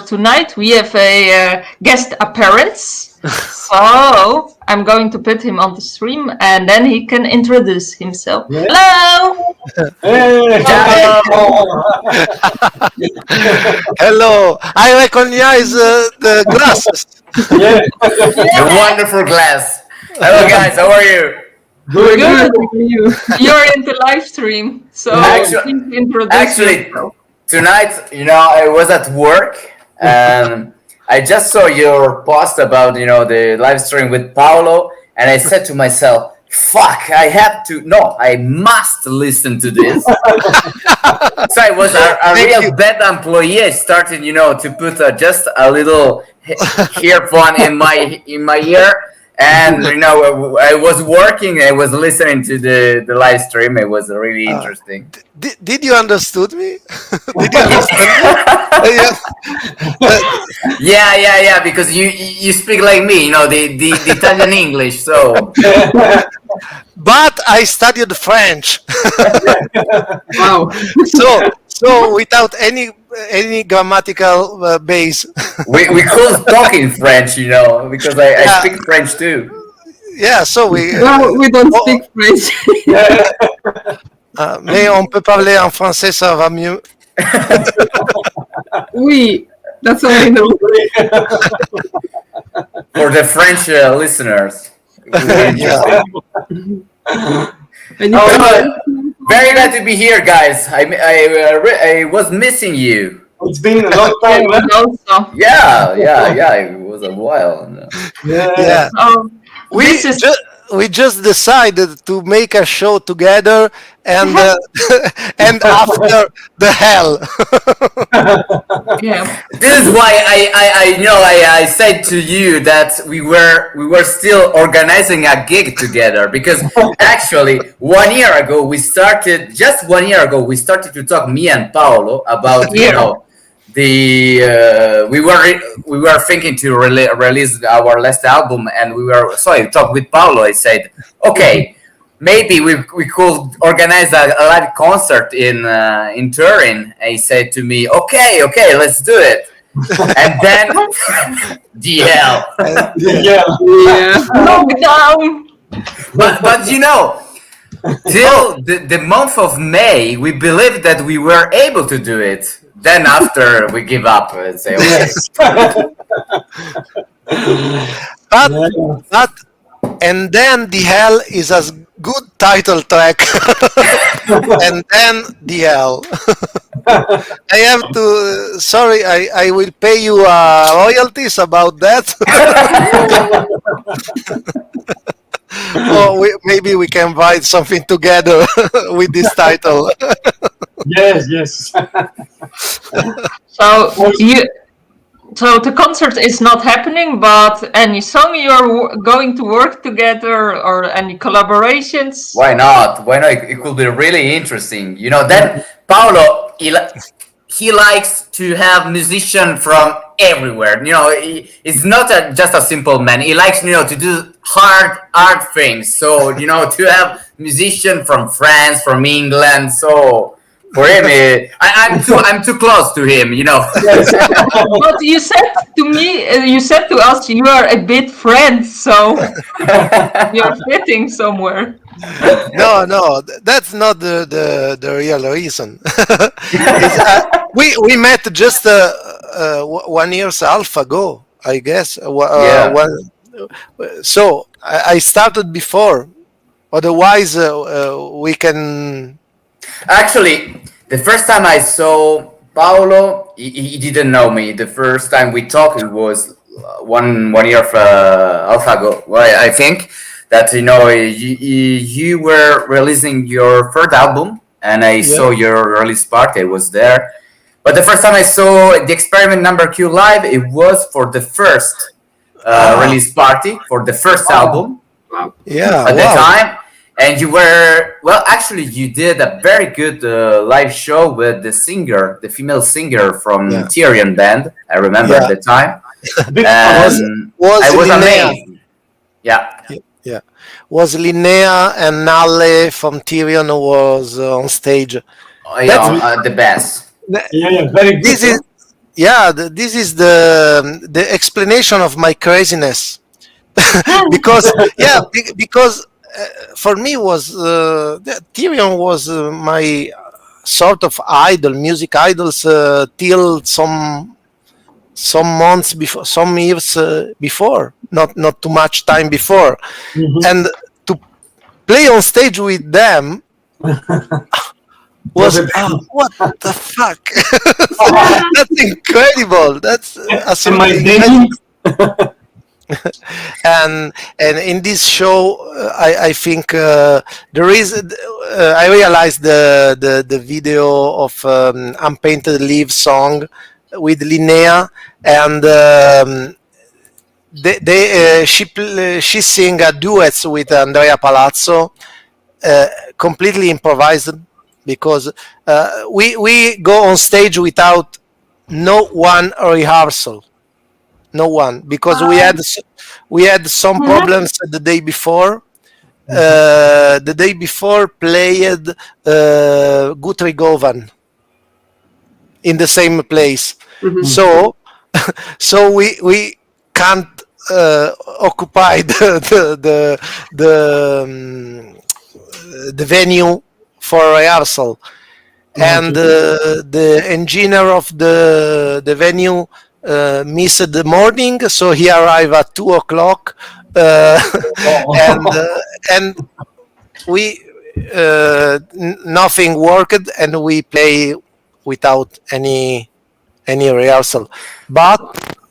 tonight we have a guest appearance. So I'm going to put him on the stream, and then he can introduce himself. Yeah. Hello. Hey. Hello. I recognize the glasses. Yeah. The wonderful glass. Hello guys, how are you? Good. You're in the live stream, so please introduce yourself. Tonight, I was at work and I just saw your post about, the live stream with Paolo, and I said to myself, fuck, I must listen to this. So I was a real bad employee. I started, to put just a little earphone in my ear. And I was working. I was listening to the live stream. It was really interesting. Did you understood me? Did you understand me? Yeah. Because you speak like me. The Italian English. So. But I studied French. Wow. So without any grammatical base. we could talk in French, because I speak French too. Yeah, so we don't speak French. Mais on peut parler en français, ça va mieux. Oui, that's what I know. For the French listeners. Very glad to be here, guys. I was missing you. It's been a long time. Yeah. It was a while. Yeah. We just decided to make a show together, and and after the hell. Yeah. This is why I said to you that we were still organizing a gig together, because actually 1 year ago we started to talk, me and Paolo, about we were thinking to release our last album, and I talked with Paolo. I said, okay, maybe we could organize a live concert in Turin. He said to me, okay, let's do it. And then DL. Lockdown. But till the month of May, we believed that we were able to do it. Then after we give up and say, okay. But and then the hell is a good title track. And then the hell. I have to. Sorry, I will pay you royalties about that. Or maybe we can write something together with this title. Yes. So the concert is not happening, but any song you are going to work together, or any collaborations? Why not? It could be really interesting. Then Paolo, he likes to have musicians from everywhere. He's not just a simple man. He likes, to do hard things. So, to have musicians from France, from England. So for him, I'm too close to him, But you said to us, you are a bit friends, so you're fitting somewhere. No, that's not the real reason. We met just 1 year's half ago, I guess. So I started before. Otherwise, we can. Actually, the first time I saw Paolo, he didn't know me. The first time we talked, it was one year ago. Well, I think that you were releasing your third album, and I saw your release party. I was there, but the first time I saw the Experiment No.Q live, it was for the first release party for the first album. Yeah, at the time. And you did a very good live show with the female singer from Therion band. I remember at the time. And I was amazed. Yeah. Was Linnea and Nalle from Therion was on stage. The best. Very good. yeah, this is the explanation of my craziness. Because yeah, because for me was Therion was my sort of idol, music idols till some months before, some years before, not too much time before, Mhm. and to play on stage with them Was was it? what the fuck. That's incredible. That's Am I absolutely incredible. dreaming? And in this show I think there is I realized the video of Unpainted Leaves song with Linnea, and she sing a duets with Andrea Palazzo, uh, completely improvised, because we go on stage without no one rehearsal, no one, because we had some problems the day before. The day before played Guthrie Govan in the same place, Mhm. so so we can't occupy the venue for rehearsal, and Okay. the engineer of the venue missed the morning, so he arrived at 2 o'clock, uh, Oh. and we nothing worked, and we play without any rehearsal, but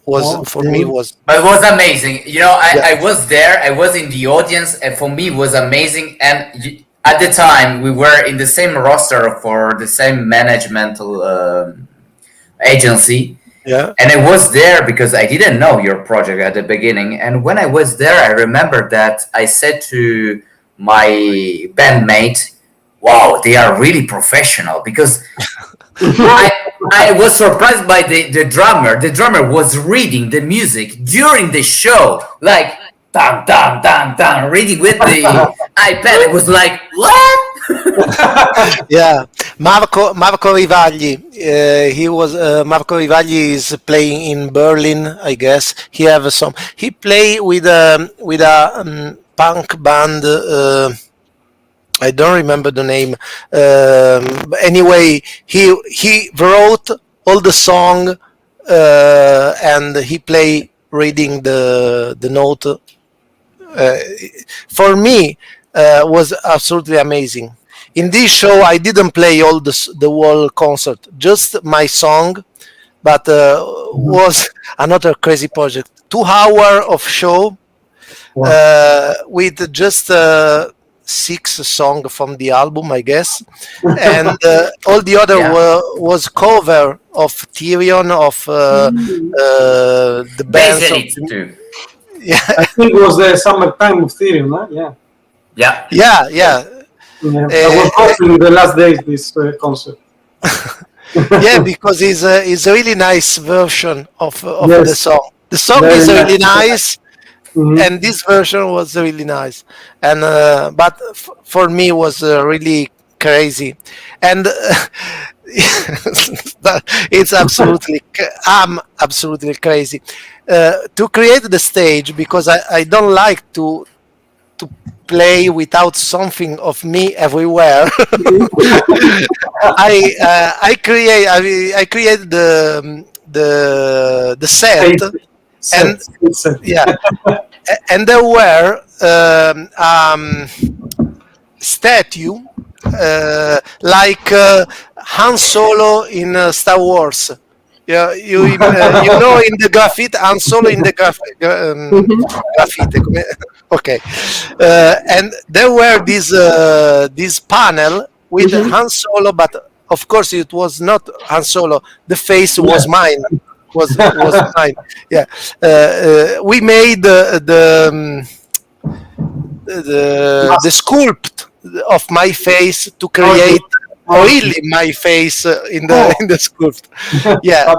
was Oh, for me cool. was But it was amazing. You know, yeah, I was there, I was in the audience, and for me, it was amazing. And at the time, we were in the same roster for the same management agency. yeah. And I was there because I didn't know your project at the beginning. And when I was there, I remember that I said to my bandmate, wow, they are really professional, because I I was surprised by the drummer. The drummer was reading the music during the show, like dun dun dun dun, reading with the iPad. It was like what? Yeah, Marco Rivagli. He was Marco Rivagli is playing in Berlin, I guess. He have some. He play with a punk band. I don't remember the name. But anyway, he wrote all the song, and he play reading the note. For me, was absolutely amazing. In this show, I didn't play all the whole concert, just my song, but was another crazy project. 2 hour of show Wow. with just six songs from the album, I guess, and all the other Yeah, was cover of Therion, of the bands of basically too. yeah, I think it was the summertime of Ethereum, huh? Yeah. Yeah, yeah, yeah. Yeah. I Uh, was watching the last days this concert. yeah, because it's a really nice version of the Yes, song. The song very is really nice. nice, Mhm. and this version was really nice. And but for me was really crazy, and it's absolutely I'm absolutely crazy to create the stage, because I don't like to play without something of me everywhere. I create the set, Set, and set. yeah, and there were statue like Han Solo in Star Wars. Yeah, you know, in the graffiti, Han Solo in the Mhm. graffiti. Okay, and there were this panel with Mhm. Han Solo, but of course it was not Han Solo. The face was mine. Was mine. Yeah, we made the sculpt of my face to Okay. create Okay. really my face in the Oh. in the sculpt. Yeah,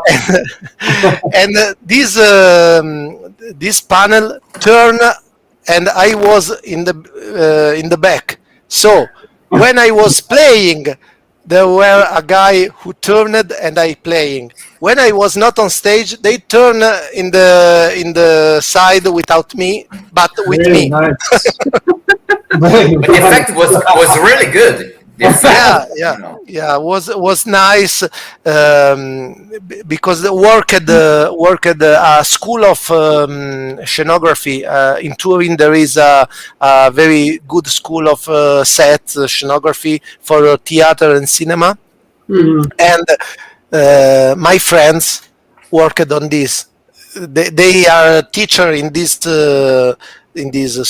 and this panel turned, and I was in the back. So when I was playing, there were a guy who turned and I playing. When I was not on stage, they turn in the side without me, but with Very me. nice. Very But the nice. effect was really good. The effect, Yeah, was nice, because the work at a school of scenography in Turin. There is a very good school of set scenography for theater and cinema, Mhm. and my friends worked on this. They are a teacher in this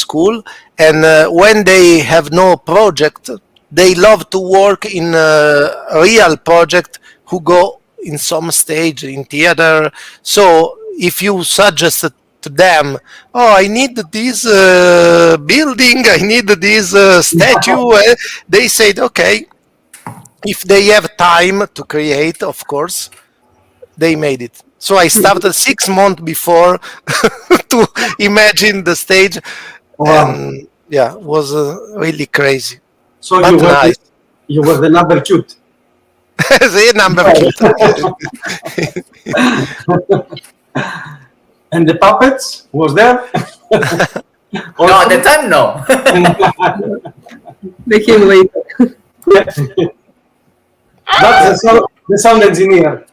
school, and when they have no project, they love to work in a real project who go in some stage in theater. So if you suggest to them, oh, I need this building, I need this statue, they said, okay, if they have time to create, of course, they made it. So I started 6 months before to imagine the stage, Wow. and yeah, it was really crazy, So but nice. you were the number cute. The number cute. And the puppets was there? no, at the time, no. They came later. That's the sound engineer.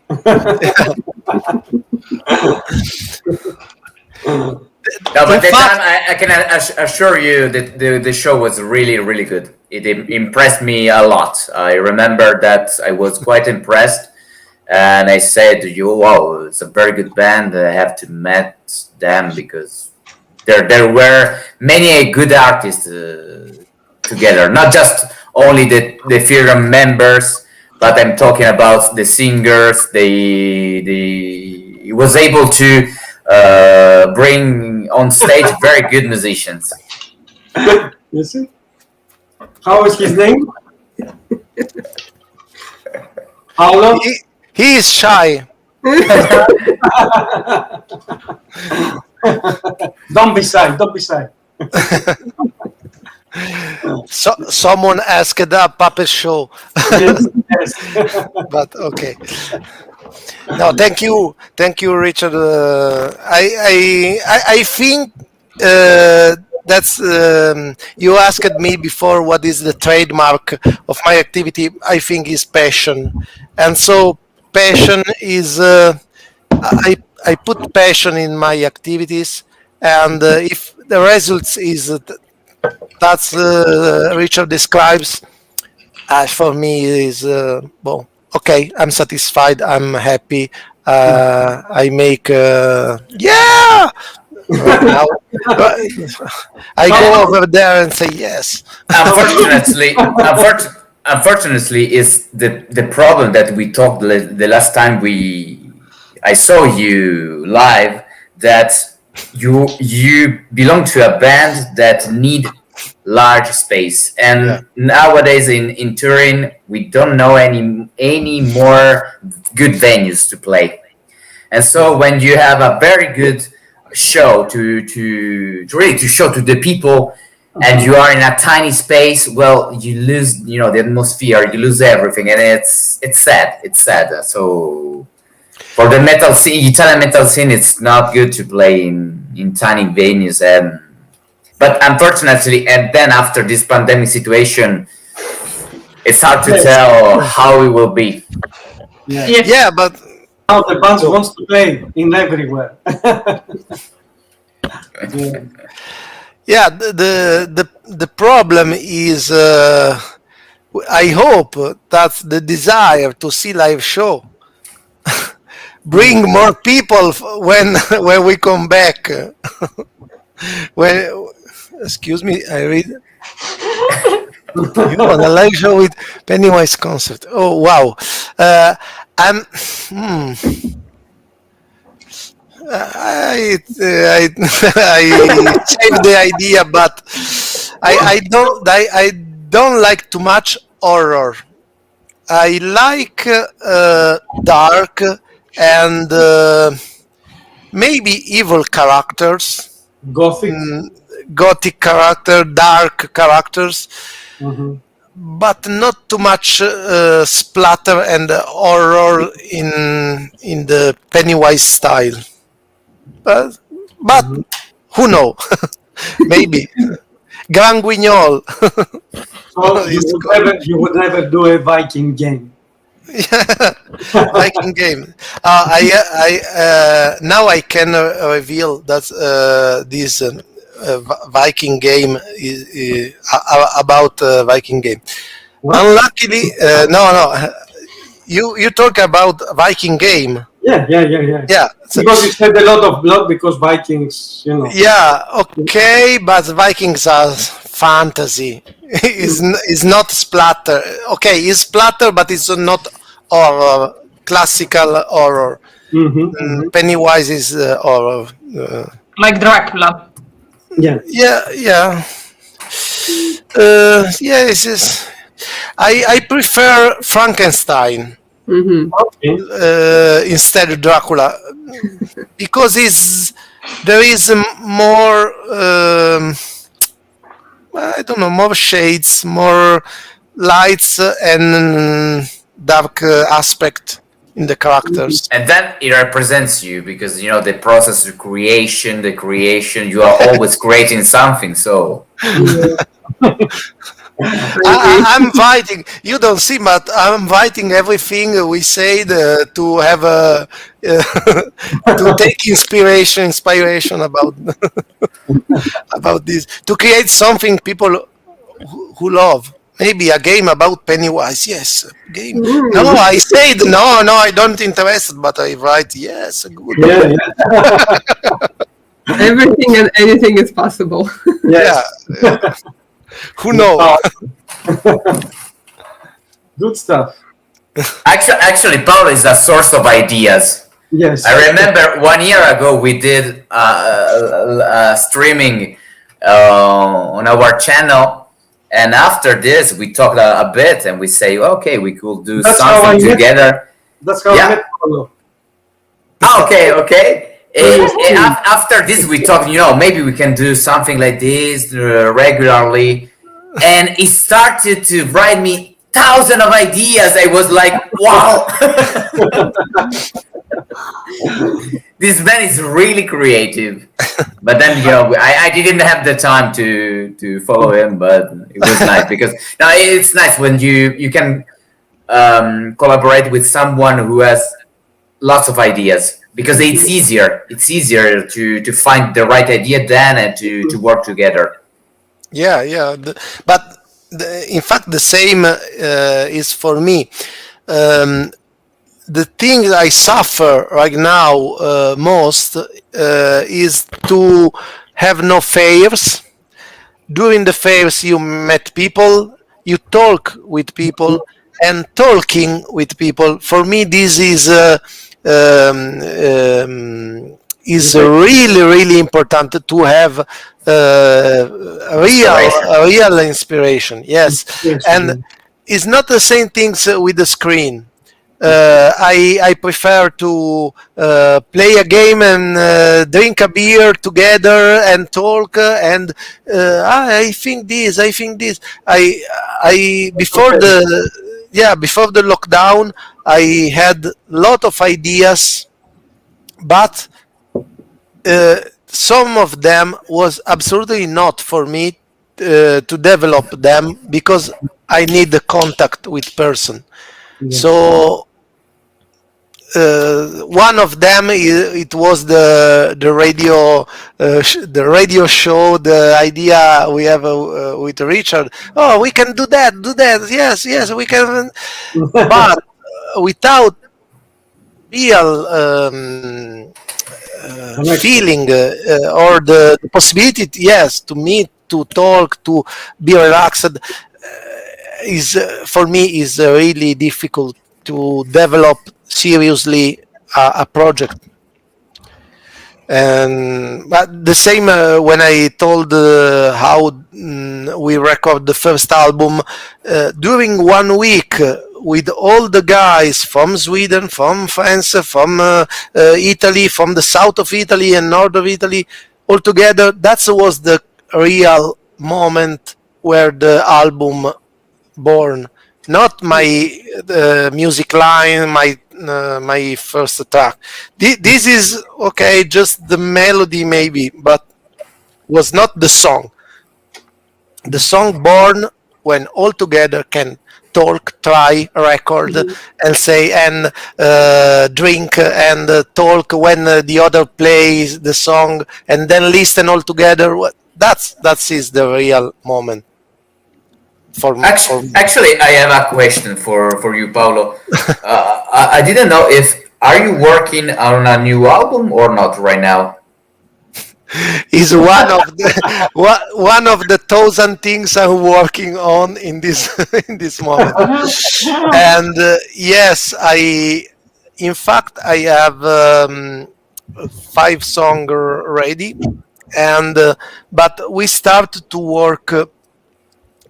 No, but In at the fact- time, I can assure you that the show was really, really good. It impressed me a lot. I remember that I was quite impressed, and I said to you, "Wow, it's a very good band. I have to meet them because there were many good artists together, not just only the theorem members, but I'm talking about the singers. He was able to bring on stage very good musicians. You see? How is his name? Paolo? He is shy. Don't be shy, don't be shy. So, someone asked a puppet show, Yes, yes. but okay. No, thank you, Richard. I think that's you asked me before what is the trademark of my activity. I think is passion, and so passion is I put passion in my activities, and if the results is that's Richard describes, for me is well, okay, I'm satisfied, I'm happy, I make yeah right now. I go over there and say yes. Unfortunately, is the problem that we talked the last time I saw you live, that you belong to a band that need large space, and Yeah. nowadays in Turin we don't know any more good venues to play. And so when you have a very good show to really to show to the people, and you are in a tiny space, well, you lose, the atmosphere, you lose everything, and it's sad. It's sad. So for the metal scene, Italian metal scene, it's not good to play in tiny venues. But unfortunately, and then after this pandemic situation, it's hard to tell how it will be. Yeah. Yes. Yeah, but Now the band wants to play in everywhere. Yeah. yeah, the problem is I hope that the desire to see live show bring more people when when we come back. When excuse me, I read you on a live show with Pennywise concert. Oh wow, I'm. I saved the idea, but I don't like too much horror. I like dark and maybe evil Gothic. gothic character, dark characters. Mhm. but not too much splatter and horror in the Pennywise style. But who know? Maybe Grand Guignol. So you would never do a Viking game. Viking game. Now I can reveal that this Viking game is about Viking game. What? Unluckily, no. You talk about Viking game. Yeah. Yeah. Because you said a lot of blood because Vikings, you know. Yeah. Okay, but Vikings are fantasy. Is not splatter. Okay, it's splatter, but it's not horror. Classical horror. Pennywise is horror. Like Dracula. Yeah. Yeah. This is. I prefer Frankenstein Okay. instead of Dracula because there is more. I don't know, more shades, more lights, and dark aspect in the characters. And then it represents you because the process of creation, the creation. You are always creating something. So I'm inviting. You don't see, but I'm inviting everything we said to have to take inspiration about about this, to create something people who love. Maybe a game about Pennywise. Yes, a game. No, I said no. I don't interested, but I write yes. Good. Yeah. Everything and anything is possible. Yes. Yeah. Who knows? Good stuff. actually, Paolo is a source of ideas. Yes. I remember 1 year ago we did streaming on our channel, and after this we talked a bit, and we say, okay, we could do That's how I something met- together. That's how Yeah. I met Paolo. Okay. After this, we talked. Maybe we can do something like this regularly, and he started to write me thousands of ideas. I was like, wow. This man is really creative, but then I didn't have the time to follow him, but it was nice because now it's nice when you can collaborate with someone who has lots of ideas because it's easier to find the right idea then and to work together. Yeah. But in fact, the same is for me. The thing I suffer right now most is to have no fairs. During the fairs, you met people, you talk with people, and talking with people. For me, this is really important to have real inspiration. Yes, and it's not the same things with the screen. I prefer to play a game and drink a beer together and talk and I think this. I before the lockdown I had lot of ideas, but some of them was absolutely not for me to develop them because I need the contact with person. So one of them it was the radio show, the idea we have with Richard. Oh, we can do that. Yes, we can. But without real feeling or the possibility, yes, to meet, to talk, to be relaxed, is for me is really difficult to develop seriously a project. And but the same when I told how we record the first album during 1 week with all the guys from Sweden, from France, from Italy, from the south of Italy and north of Italy, all together. That was the real moment where the album born, not my music line, my first track. This is okay, just the melody maybe, but was not the song. The song born when all together can talk, try, record, and say and drink and talk when the other plays the song, and then listen all together. That is the real moment for me. Actually, I have a question for you, Paolo. I didn't know if are you working on a new album or not right now. Is one of the thousand things I'm working on in this in this moment. And yes, in fact I have 5 songs ready, and but we start to work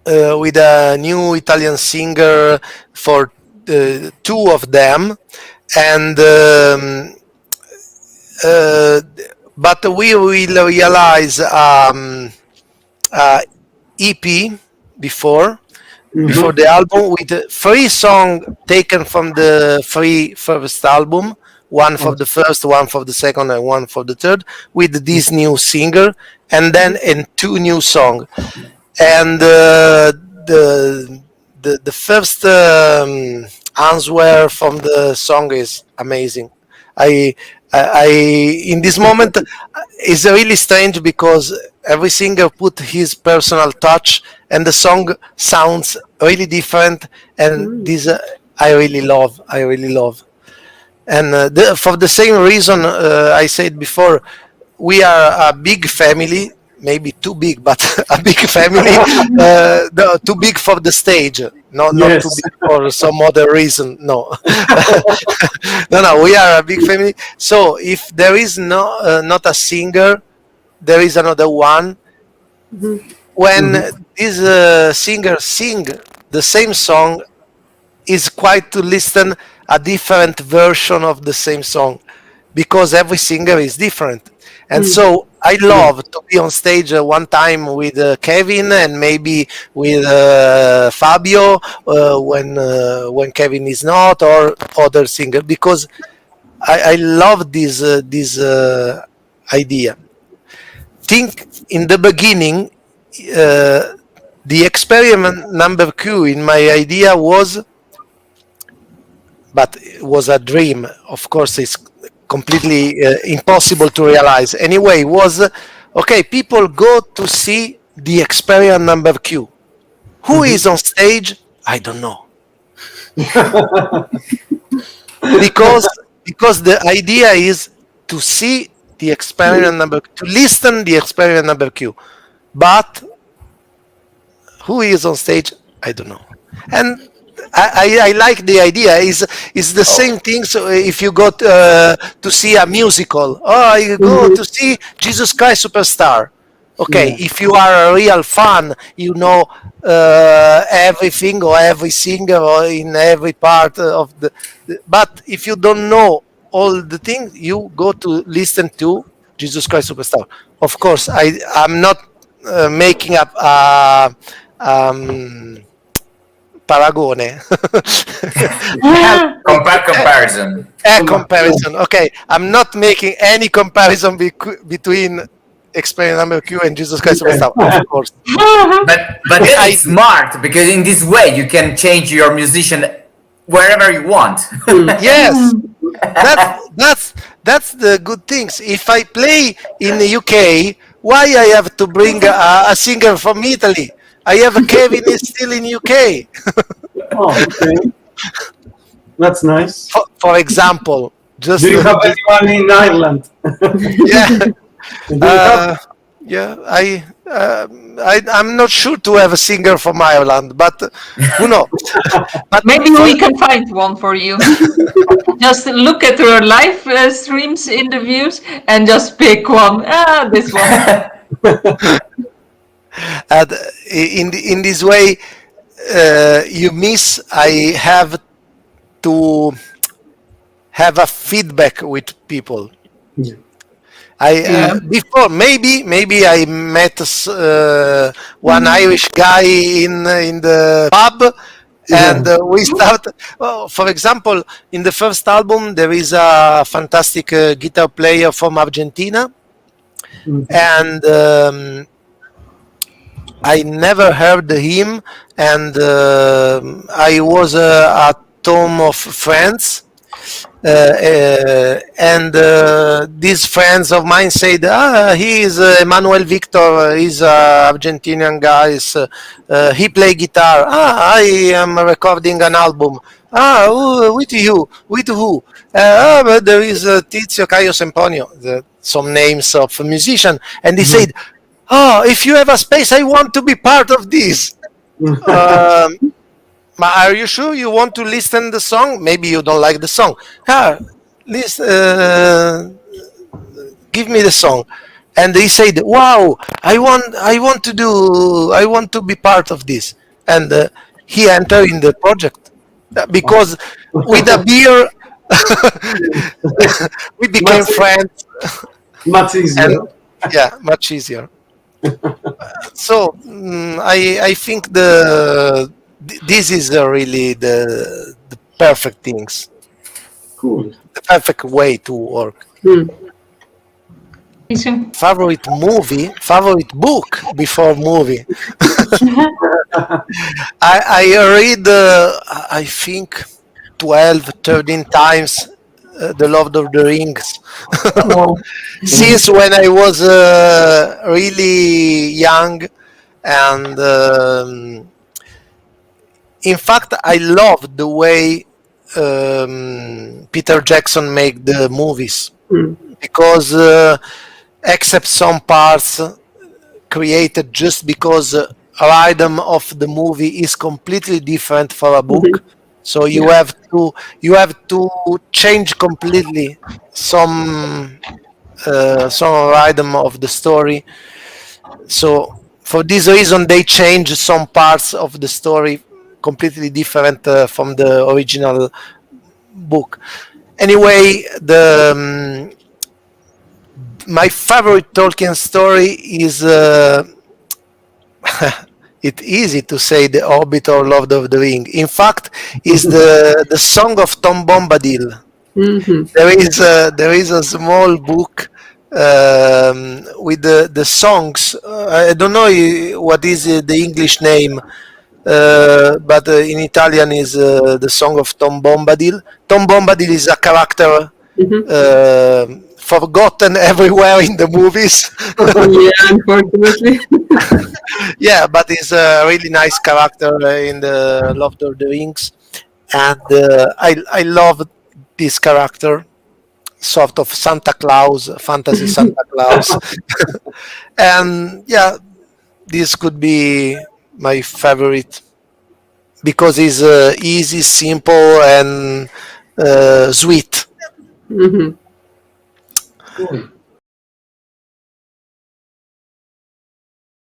with a new Italian singer for 2 of them, and but we will realize EP before the album with 3 songs taken from the 3 first album, one for the first, one for the second, and one for the third, with this new singer, and then in 2 new songs. And the first answer from the song is amazing. I in this moment is really strange because every singer put his personal touch, and the song sounds really different. And this I really love. And for the same reason I said before, we are a big family. Maybe too big, but a big family. Too big for the stage. Not too big for some other reason. No, no. We are a big family. So if there is not a singer, there is another one. When this singer sing the same song, is quite to listen a different version of the same song, because every singer is different. And so I love to be on stage one time with Kevin, and maybe with Fabio when Kevin is not, or other singer, because I love this idea. Think in the beginning, the experiment number Q in my idea was, but it was a dream. Of course, it's completely impossible to realize. Anyway, was okay. People go to see the experiment number Q. Who is on stage? I don't know. because the idea is to see the experiment number, to listen the experiment number Q. But who is on stage? I don't know. And I like the idea. Is the same thing. So if you go to see a musical, you go to see Jesus Christ Superstar. Okay, if you are a real fan, you know everything or every singer or in every part of the. But if you don't know all the things, you go to listen to Jesus Christ Superstar. Of course, I'm not making up paragone. Comparison. Comparison. Okay, I'm not making any comparison between experiment number Q and Jesus Christ Superstar, of course. But it's smart, because in this way you can change your musician wherever you want. Yes, that's the good things. If I play in the UK, why I have to bring a singer from Italy? I have Kevin is still in UK. Okay. That's nice. For example, just do you have anyone in Ireland? Yeah. I'm not sure to have a singer from Ireland, but who knows? But maybe we can find one for you. Just look at your live streams interviews and just pick one. This one. And in this way, you miss. I have to have a feedback with people. Yeah. Before maybe I met one Irish guy in the pub, and we start. Well, for example, in the first album, there is a fantastic guitar player from Argentina, and I never heard him, and I was at home of friends, and these friends of mine said, he is Emmanuel Victor, he's a Argentinian guy, he play guitar. I am recording an album. With you? With who? But there is Tizio, Caio, Semponio, some names of a musician, and he said, if you have a space, I want to be part of this. Are you sure you want to listen the song? Maybe you don't like the song. Give me the song. And he said, "Wow, I want to be part of this." And he entered in the project because with a beer we became friends. Much easier. And, much easier. So I think this is really the perfect things. Cool. The perfect way to work. Favorite movie, favorite book before movie. I read, I think, 12, 13 times The Lord of the Rings. Since when I was really young, and in fact, I love the way Peter Jackson made the movies, because except some parts created just because rhythm of the movie is completely different for a book. So you have to change completely some rhythm of the story. So for this reason, they change some parts of the story completely different from the original book. Anyway, my favorite Tolkien story is it's easy to say The Hobbit or Lord of the Ring. In fact, is the Song of Tom Bombadil. There is a small book with the songs. I don't know what is the English name, but in Italian is the Song of Tom Bombadil. Tom Bombadil is a character forgotten everywhere in the movies. Unfortunately. Yeah, but he's a really nice character in the Lord of the Rings, and I love this character, sort of Santa Claus, fantasy Santa Claus, and yeah, this could be my favorite because it's easy, simple, and sweet. Cool.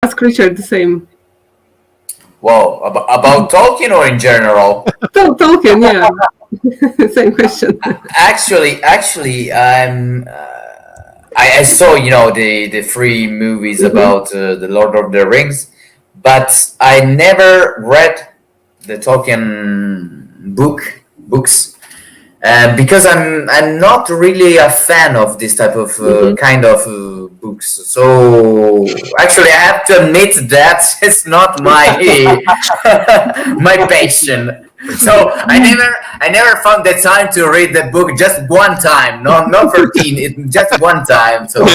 Ask Richard the same. Well, about Tolkien or in general? Tolkien, yeah. Same question. Actually, I saw the three movies about the Lord of the Rings, but I never read the Tolkien books. Because I'm not really a fan of this type of kind of books. So actually, I have to admit that it's not my my passion. So I never found the time to read the book just one time. Not 13, just one time. So.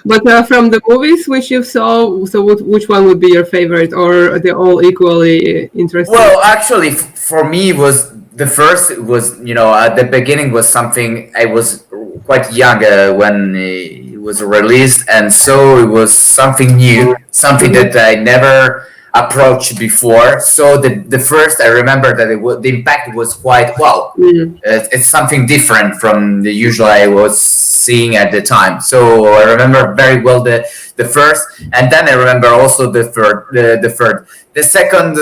But from the movies which you saw, so which one would be your favorite, or are they all equally interesting? Well, actually, for me, was the first was at the beginning was something I was quite young when it was released, and so it was something new, something that I never approached before. So the first I remember that the impact was quite wow. It's something different from the usual I was seeing at the time. So I remember very well the first, and then I remember also the third. The second,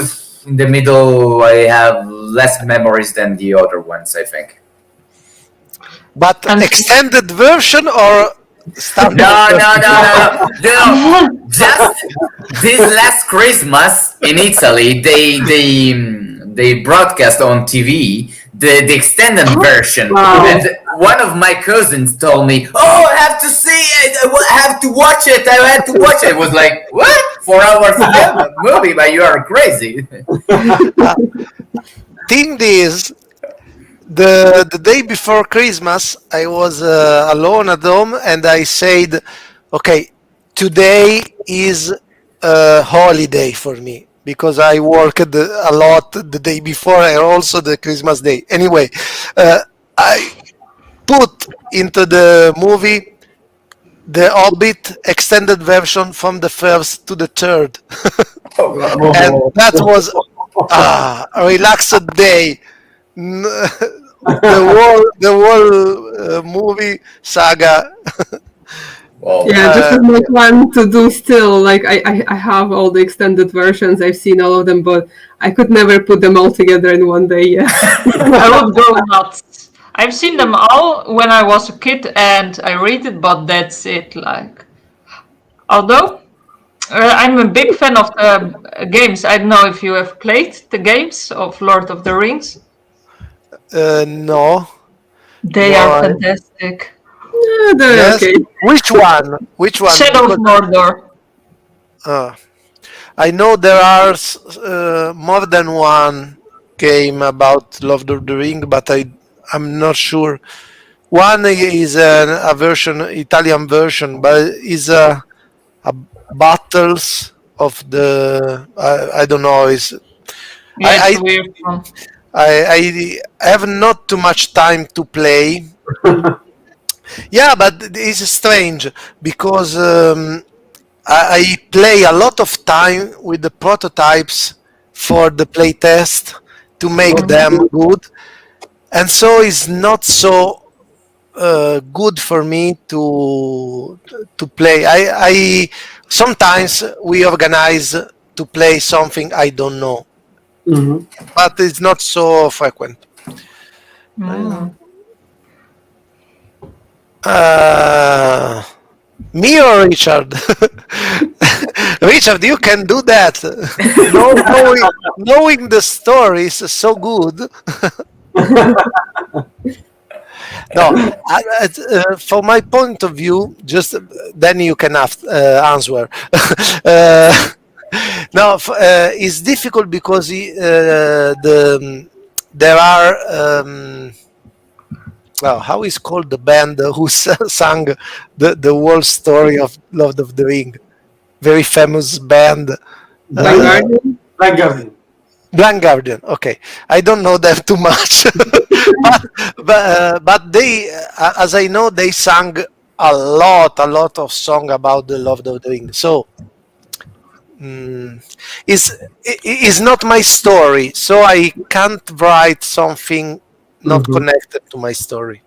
in the middle, I have less memories than the other ones, I think. But And- extended version or standard? No. Just this last Christmas in Italy, they broadcast on TV the extended version, and one of my cousins told me, "Oh, I have to see it. I have to watch it. I had to watch it." I was like, "What? 4 hours film movie? But you are crazy." Thing is, the day before Christmas, I was alone at home, and I said, "Okay, today is a holiday for me because I worked a lot the day before and also the Christmas day." Anyway, I put into the movie the Hobbit extended version from the first to the third, and that was a relaxed day. The whole movie saga. Wow. Yeah, just to make one to do still. Like I have all the extended versions. I've seen all of them, but I could never put them all together in one day. Yeah. I would go nuts. I've seen them all when I was a kid and I read it, but that's it. Like, although I'm a big fan of the games. I don't know if you have played the games of Lord of the Rings. No. They No, are fantastic. Yeah, they're Yes. okay. Which one? Which one? Shadow of Because, Mordor. I know there are more than one game about Lord of the Ring, but I'm not sure. One is a version, Italian version, but is a battles of the I don't know. Is Yeah, it's I, a weird one. I have not too much time to play. Yeah, but it's strange because I play a lot of time with the prototypes for the playtest to make them good, and so it's not so good for me to play. I sometimes we organize to play something I don't know, but it's not so frequent. Me or Richard? Richard, you can do that. Knowing the story is so good. No, from my point of view, just then you can answer. No, it's difficult because there are. Well, how is called the band who sang the whole story of Lord of the Ring? Very famous band. Vanguardian? Vanguardian. Blind Guardian. Okay, I don't know them too much, but they, as I know, they sang a lot of song about the Lord of the Ring. So is not my story, so I can't write something not connected to my story.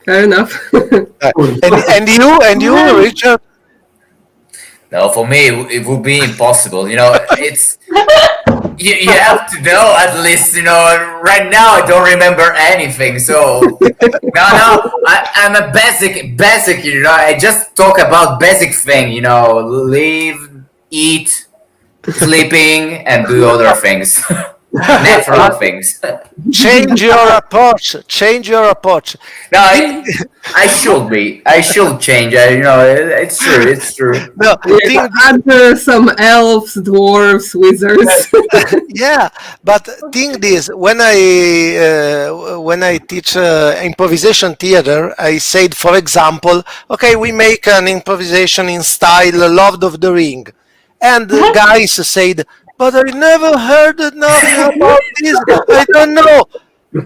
Fair enough. And you, Richard? No, for me it would be impossible. It's you have to know at least. Right now I don't remember anything. So no, I'm a basic. I just talk about basic thing. Live, eat, sleeping, and do other things. Natural things. Change your approach. No, I should change. It's true. It's true. No, Yeah, add some elves, dwarves, wizards. yeah, but think this: when I teach improvisation theater, I said, for example, okay, we make an improvisation in style Lord of the Ring, and the guys said, but I never heard nothing about this. I don't know.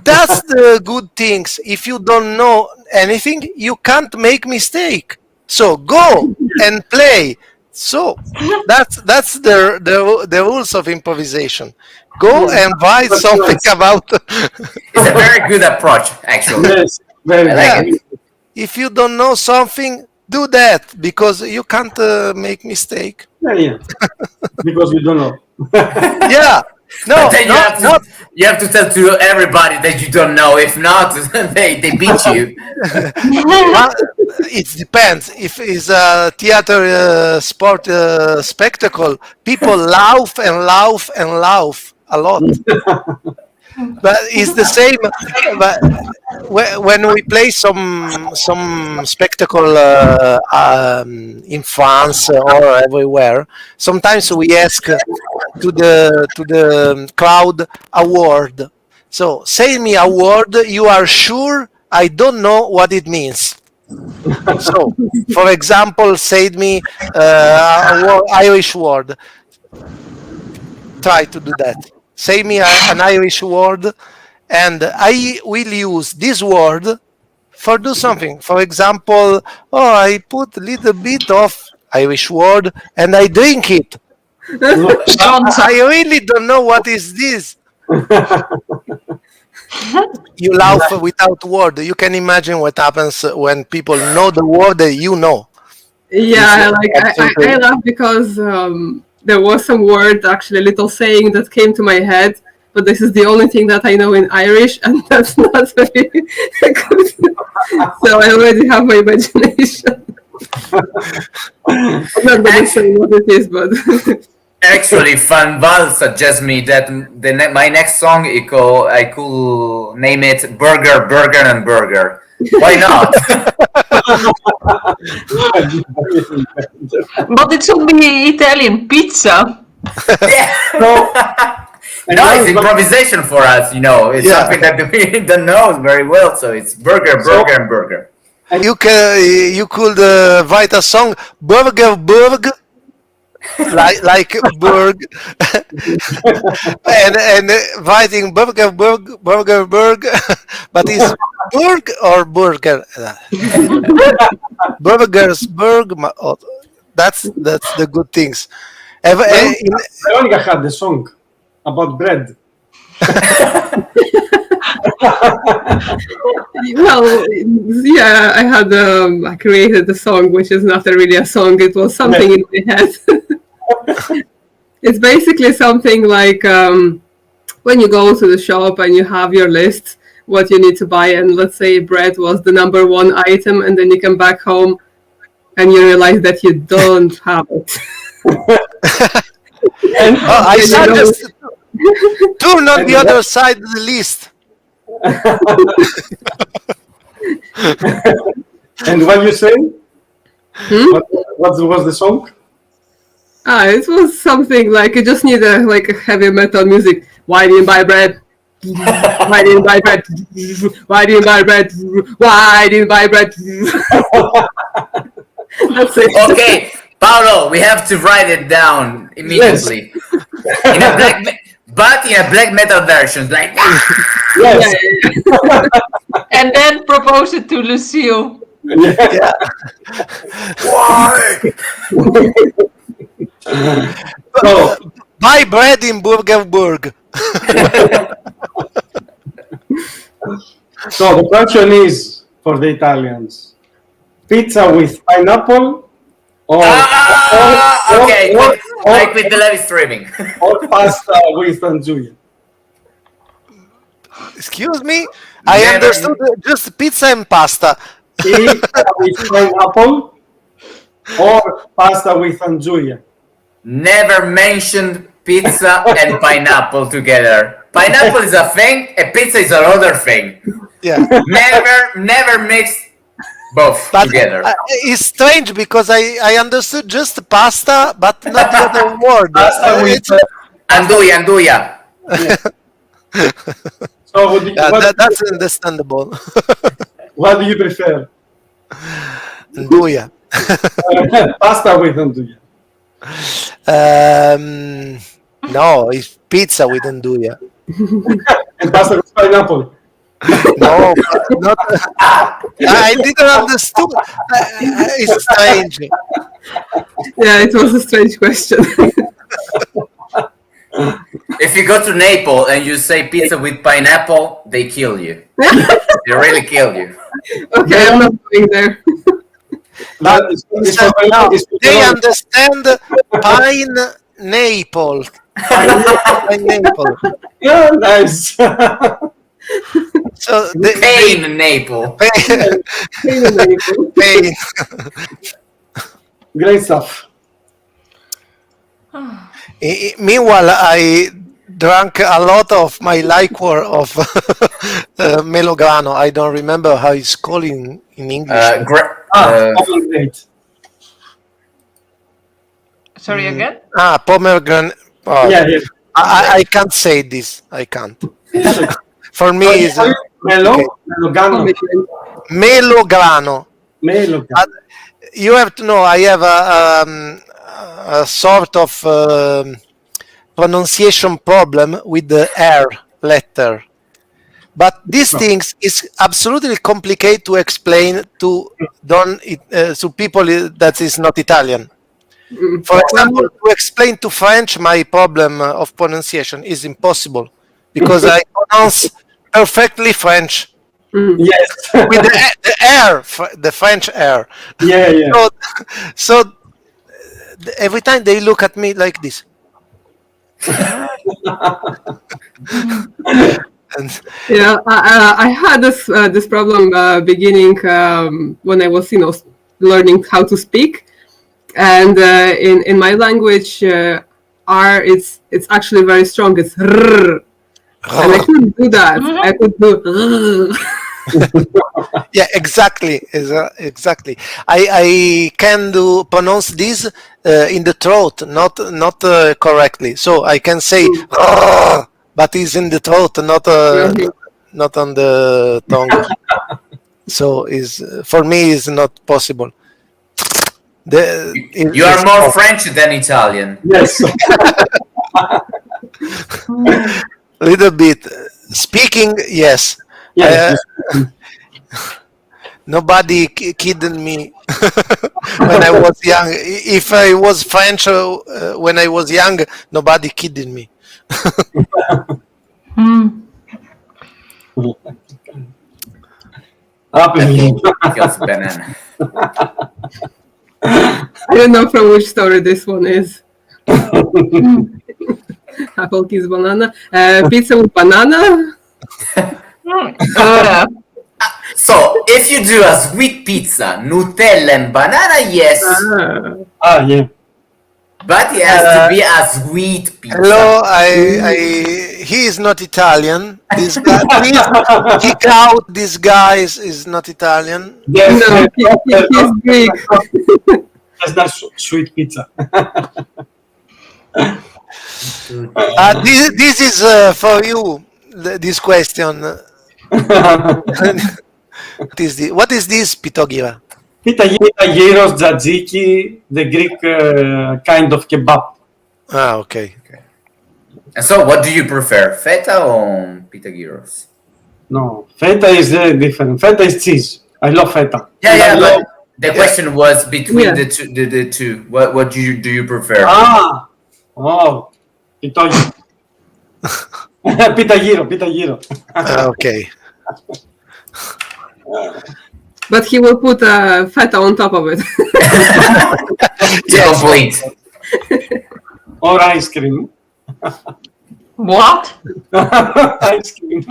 That's the good things. If you don't know anything, you can't make mistake. So go and play. So that's the rules of improvisation. Go and write That's something nice. about. It's a very good approach, actually. Yes, very I like good. it. If you don't know something, do that because you can't make mistake. Yeah. Because we don't know. Yeah, No, Then not you have to tell to everybody that you don't know. If not, they beat you. Well, it depends. If it's a theater sport spectacle, people laugh and laugh and laugh a lot. But it's the same. But when we play some spectacle in France or everywhere, sometimes we ask to the crowd a word. So say me a word you are sure I don't know what it means. So, for example, say me Irish word. Try to do that. Say me an Irish word, and I will use this word for do something. For example, oh, I put a little bit of Irish word and I drink it. I really don't know what is this. You laugh without word. You can imagine what happens when people know the word that you know. Yeah, It's like absolutely I laugh because there was some word, actually, a little saying that came to my head, but this is the only thing that I know in Irish, and that's not very good. So I already have my imagination. I'm not gonna say what it is, but Actually, Fanval suggests me that my next song I could name it Burger, Burger, and Burger. Why not? But it should be Italian pizza. Yeah. So, and No, now it's improvisation for us. It's Yeah. something that we don't know very well. So it's Burger, Burger, and Burger. You could write a song Burger Burg like Burg and writing Burger, but is Burg or Burger? Burgers Burg. Oh, that's the good things. Veronica had the song about bread. well, yeah, I created a song, which is not really a song. It was something in my head. It's basically something like when you go to the shop and you have your list, what you need to buy, and let's say bread was the number one item, and then you come back home and you realize that you don't have it. I suggest turn on the other side of the list. And what you say? What was the song? It was something like you just need a heavy metal music. Why didn't buy bread? Why didn't buy bread? Why didn't buy bread? Why didn't buy bread? That's it. Okay, Paolo, we have to write it down immediately. In a black metal version, like. Yes. And then propose it to Lucille. Yeah. Why? So, Buy bread in Burgerburg. so the question is for the Italians: pizza with pineapple, or Okay, I quit the live streaming. or pasta with andouille. Excuse me? I Never- understood just pizza and pasta. Pizza with pineapple or pasta with andouille. Never mentioned pizza and pineapple together. Pineapple is a thing, and pizza is another thing. Yeah. Never mix both But together. it's strange because I understood just pasta, but not the other word. Pasta with Anduia. So that's understandable. what do you prefer? Anduia. Pasta with andouille. No, it's pizza with anduia. And pasta with pineapple. No, not. I didn't understood. It's strange. Yeah, it was a strange question. If you go to Naples and you say pizza with pineapple, they kill you. They really kill you. Okay, I'm not going there. That is No, they understand pineapple. Pineapple. Yeah, nice. So Pain Naples. pain. Great stuff. Meanwhile, I drank a lot of my liquor of melograno. I don't remember how it's called in English. Great. Sorry again? Pomegranate. Oh, Yeah, yeah. I can't say this. I can't. For me, it's Melo, okay. Melogano. Melograno. Melogano. You have to know, I have a sort of pronunciation problem with the R letter. But these things is absolutely complicated to explain to people that is not Italian. For example, to explain to French my problem of pronunciation is impossible because I pronounce perfectly French. Yes. With the R, the French R. Yeah, yeah. So every time they look at me like this. Yeah, I had this problem beginning when I was, learning how to speak, and in my language, R it's actually very strong. It's rrr, and I couldn't do that. I could do. Yeah, exactly. I can pronounce this in the throat, not correctly. So I can say, but it's in the throat, not on the tongue. So for me is not possible. You are more French than Italian. Yes. Little bit. Speaking, yes. Yes. Nobody kidded me when I was young. If I was French when I was young, nobody kidded me. Feels banana. I don't know from which story this one is. Apple kiss banana. Pizza with banana. So, if you do a sweet pizza, Nutella and banana, yes. Yeah. But it has to be a sweet pizza. Hello, he is not Italian. This guy, please kick out this guy is not Italian. Yes. No, he's Greek. That's not sweet pizza. This is for you. This question. What is this, Pitogira? Pita gyros, tzatziki, the Greek kind of kebab. Okay. And so, what do you prefer, feta or pita gyros? No, feta is different. Feta is cheese. I love feta. Yeah, but the question was between the two. What do you prefer? Pita gyro. Okay. But he will put feta on top of it. Yes. Complete. Or ice cream. What? Ice cream.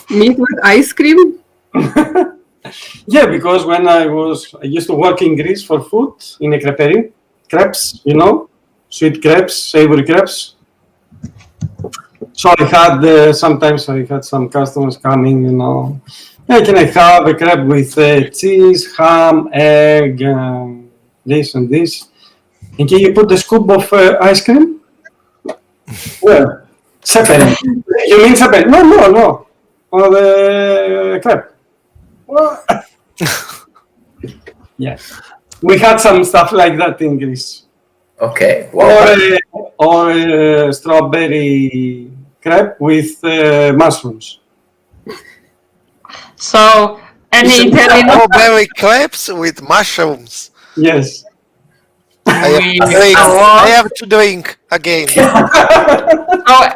Meat with ice cream? Yeah, because when I used to work in Greece for food in a creperie, crepes, sweet crepes, savory crepes. So I had sometimes some customers coming, can I have a crepe with cheese, ham, egg, this and this? And can you put the scoop of ice cream? Well, separate. You mean separate? No. On the crepe. Well, yeah. We had some stuff like that in Greece. Okay. Or strawberry crepe with mushrooms. So, any Italian... Strawberry crepes with mushrooms. Yes. I have to drink again. Oh,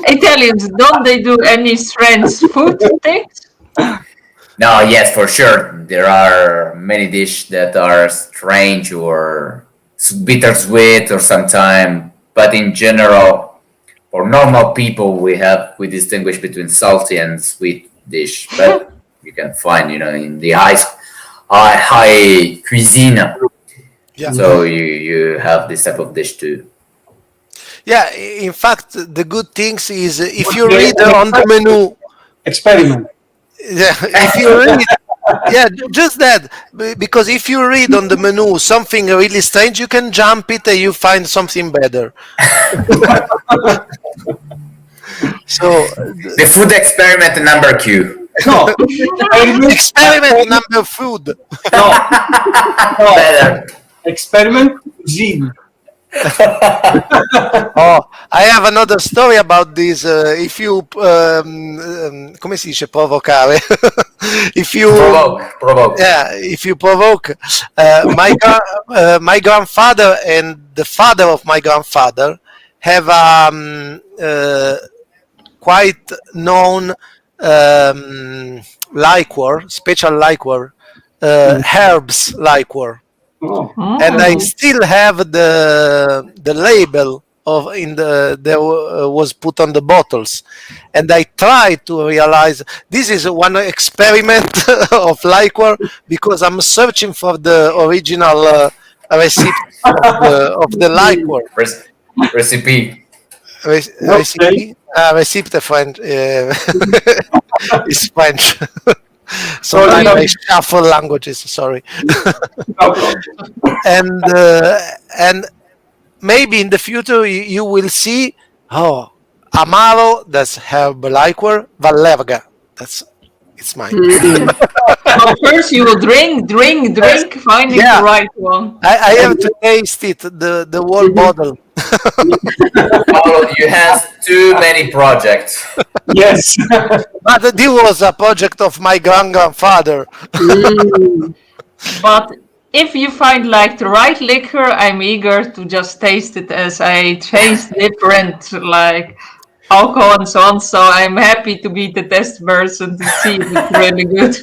Italians, don't they do any strange food things? No, yes, for sure. There are many dishes that are strange or bittersweet or sometimes but in general, for normal people, we distinguish between salty and sweet dish. But you can find, in the high cuisine. Yeah. So you have this type of dish too. Yeah, in fact, the good things is if you read on the menu, Experiment. yeah, if you read, yeah, just that, because if you read on the menu something really strange, you can jump it and you find something better. So, The food experiment number Q. No. experiment number food. No. Better. Experiment cuisine. Oh, I have another story about this. If you, come si dice provocare? If you Provoke. yeah, if you provoke, my grandfather and the father of my grandfather have quite known liquor, special liquor, herbs liquor. Oh. And I still have the label of there was put on the bottles, and I tried to realize this is one experiment of liquor because I'm searching for the original recipe of the liquor. Recipe. Recipe, recipe French is French. Sometimes I shuffle languages. Sorry. And maybe in the future you will see Amaro, that's herb liquor, Vallerga, it's mine. But first you will drink, finding Yeah. the right one. I have to taste it, the whole bottle. Paolo, you have too many projects. Yes. But this was a project of my grandfather. But if you find like the right liquor, I'm eager to just taste it, as I taste different like alcohol and so on. So I'm happy to be the test person to see if it's really good.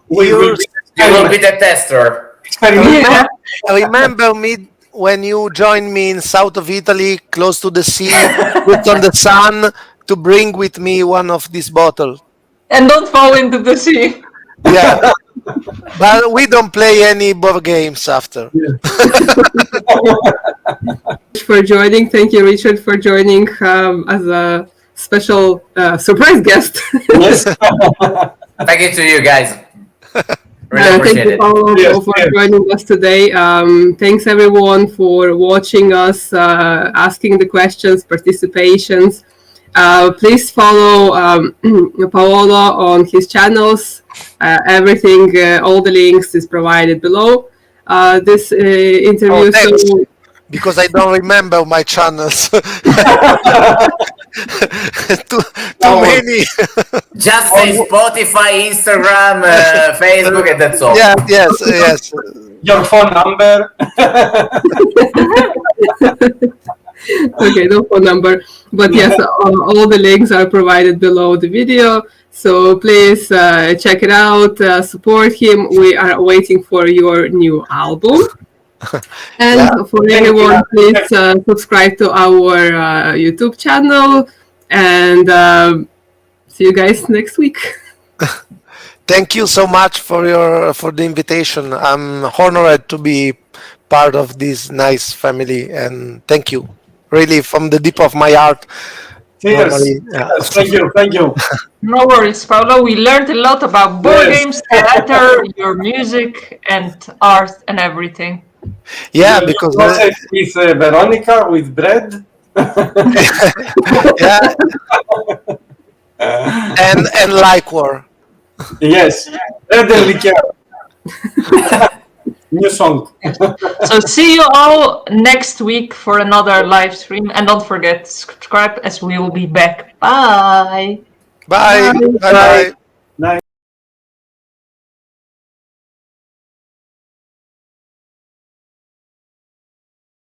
We will You will be the tester. experiment. Yeah. Remember me when you joined me in south of Italy, close to the sea, put on the sun, to bring with me one of these bottles. And don't fall into the sea. Yeah. But we don't play any board games after. For joining. Thank you, Richard, for joining as a special surprise guest. Yes. Thank you to you guys. Really Thank appreciate you, it. Paolo, Yes, for yes. joining us today. Thanks, everyone, for watching us, asking the questions, participations. Please follow Paolo on his channels. Everything, all the links is provided below this interview. thanks. So Because I don't remember my channels. too many. Just say Spotify, Instagram, Facebook, and that's all. Yeah, yes. Your phone number. okay, no phone number, but yes, all the links are provided below the video. So please check it out, support him. We are waiting for your new album. And for everyone, please subscribe to our YouTube channel, and see you guys next week. Thank you so much for the invitation. I'm honored to be part of this nice family, and thank you, really, from the deep of my heart. Cheers. Normally, yeah. Yes, thank you. No worries, Paolo. We learned a lot about board Yes. games, theater, your music, and art, and everything. Yeah, because with Veronica with bread. yeah, and liquor. Yes, bread and liqueur. New song. So see you all next week for another live stream. And don't forget to subscribe, as we will be back. Bye. Bye. Bye. Night.